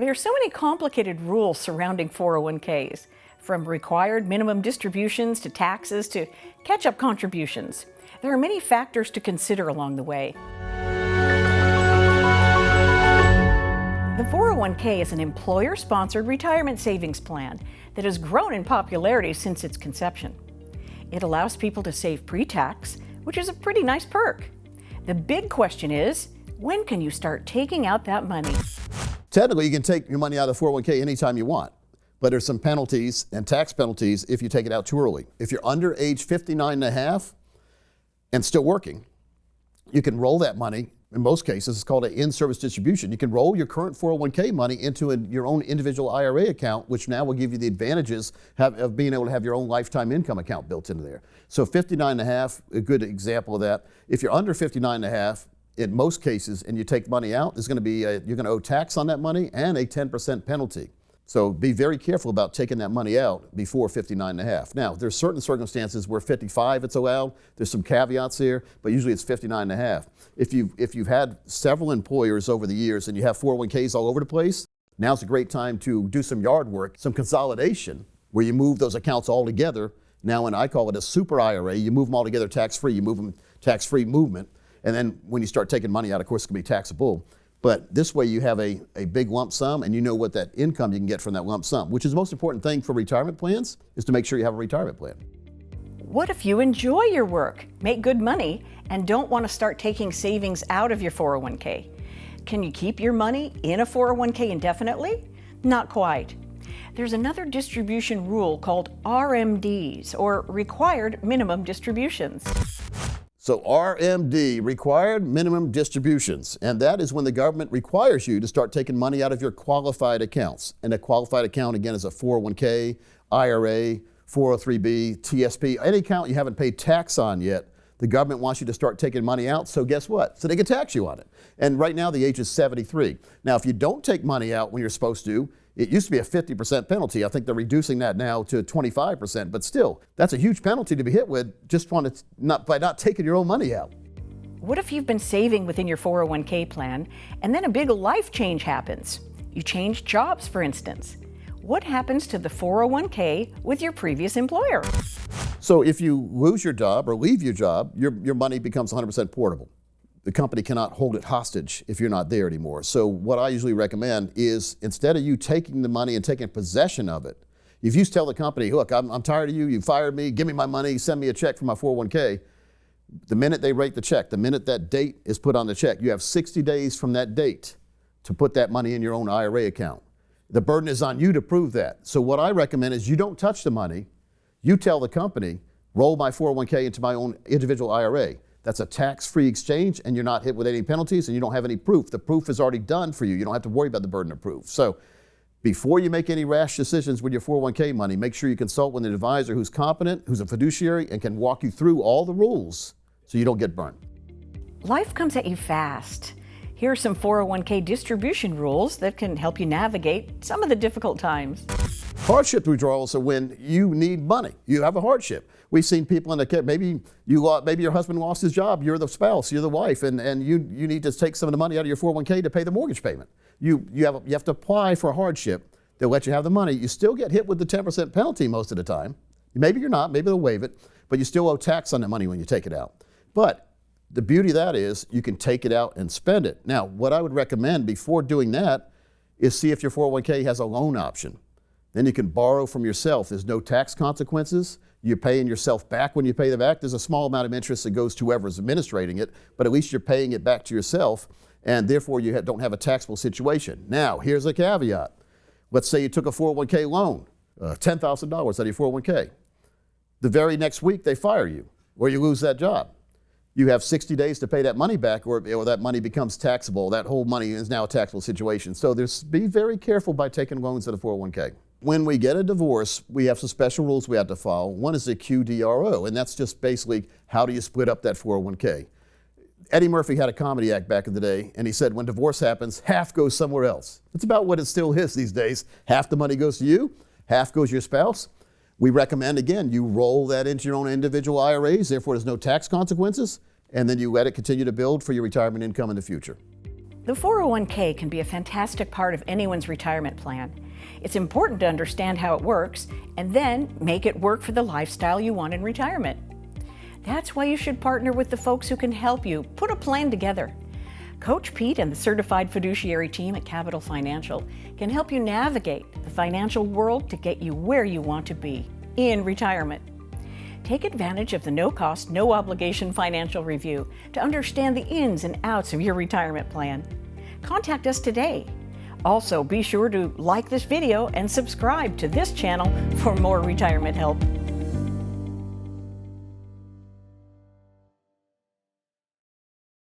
There are so many complicated rules surrounding 401ks, from required minimum distributions to taxes to catch-up contributions. There are many factors to consider along the way. The 401k is an employer-sponsored retirement savings plan that has grown in popularity since its conception. It allows people to save pre-tax, which is a pretty nice perk. The big question is, when can you start taking out that money? Technically, you can take your money out of the 401k anytime you want, but there's some penalties and tax penalties if you take it out too early. If you're under age 59 and a half and still working, you can roll that money. In most cases, it's called an in-service distribution. You can roll your current 401k money into your own individual IRA account, which now will give you the advantages of being able to have your own lifetime income account built into there. So 59 and a half, a good example of that. If you're under 59 and a half, in most cases, and you take money out, there's going to be you're going to owe tax on that money and a 10% penalty. So be very careful about taking that money out before 59 and a half. Now, there's certain circumstances where 55 it's allowed. There's some caveats here, but usually it's 59 and a half. If you've had several employers over the years and you have 401ks all over the place, now's a great time to do some yard work, some consolidation, where you move those accounts all together. Now, and I call it a super IRA, you move them all together tax-free, you move them tax-free movement. And then when you start taking money out, of course, it can be taxable. But this way you have a big lump sum and you know what that income you can get from that lump sum, which is the most important thing for retirement plans, is to make sure you have a retirement plan. What if you enjoy your work, make good money, and don't want to start taking savings out of your 401k? Can you keep your money in a 401k indefinitely? Not quite. There's another distribution rule called RMDs, or Required Minimum Distributions. So RMD, required minimum distributions, and that is when the government requires you to start taking money out of your qualified accounts. And a qualified account, again, is a 401k, IRA, 403b, TSP, any account you haven't paid tax on yet. The government wants you to start taking money out, so guess what? So they can tax you on it. And right now the age is 73. Now, if you don't take money out when you're supposed to, it used to be a 50% penalty. I think they're reducing that now to 25%, but still, that's a huge penalty to be hit with by not taking your own money out. What if you've been saving within your 401k plan and then a big life change happens? You change jobs, for instance. What happens to the 401k with your previous employer? So if you lose your job or leave your job, your money becomes 100% portable. The company cannot hold it hostage if you're not there anymore. So what I usually recommend is, instead of you taking the money and taking possession of it, if you tell the company, look, I'm tired of you, you fired me, give me my money, send me a check for my 401k, the minute they write the check, the minute that date is put on the check, you have 60 days from that date to put that money in your own IRA account. The burden is on you to prove that. So what I recommend is you don't touch the money. You tell the company, roll my 401k into my own individual IRA. That's a tax-free exchange, and you're not hit with any penalties, and you don't have any proof. The proof is already done for you. You don't have to worry about the burden of proof. So before you make any rash decisions with your 401k money, make sure you consult with an advisor who's competent, who's a fiduciary, and can walk you through all the rules so you don't get burned. Life comes at you fast. Here are some 401k distribution rules that can help you navigate some of the difficult times. Hardship withdrawals are when you need money. You have a hardship. We've seen people in the case, maybe your husband lost his job, you're the spouse, you're the wife, and you need to take some of the money out of your 401k to pay the mortgage payment. You have to apply for a hardship. They'll let you have the money. You still get hit with the 10% penalty most of the time. Maybe you're not, maybe they'll waive it, but you still owe tax on that money when you take it out. But the beauty of that is you can take it out and spend it. Now, what I would recommend before doing that is see if your 401k has a loan option. Then you can borrow from yourself. There's no tax consequences. You're paying yourself back when you pay them back. There's a small amount of interest that goes to whoever's administrating it, but at least you're paying it back to yourself, and therefore you don't have a taxable situation. Now, here's a caveat. Let's say you took a 401k loan, $10,000 out of your 401k. The very next week they fire you, or you lose that job. You have 60 days to pay that money back, or that money becomes taxable. That whole money is now a taxable situation. So be very careful by taking loans at a 401k. When we get a divorce, we have some special rules we have to follow. One is the QDRO, and that's just basically how do you split up that 401k. Eddie Murphy had a comedy act back in the day, and he said when divorce happens, half goes somewhere else. It's about what it still is these days. Half the money goes to you, half goes to your spouse. We recommend, again, you roll that into your own individual IRAs, therefore there's no tax consequences, and then you let it continue to build for your retirement income in the future. The 401k can be a fantastic part of anyone's retirement plan. It's important to understand how it works and then make it work for the lifestyle you want in retirement. That's why you should partner with the folks who can help you put a plan together. Coach Pete and the certified fiduciary team at Capital Financial can help you navigate the financial world to get you where you want to be in retirement. Take advantage of the no-cost, no-obligation financial review to understand the ins and outs of your retirement plan. Contact us today. Also, be sure to like this video and subscribe to this channel for more retirement help.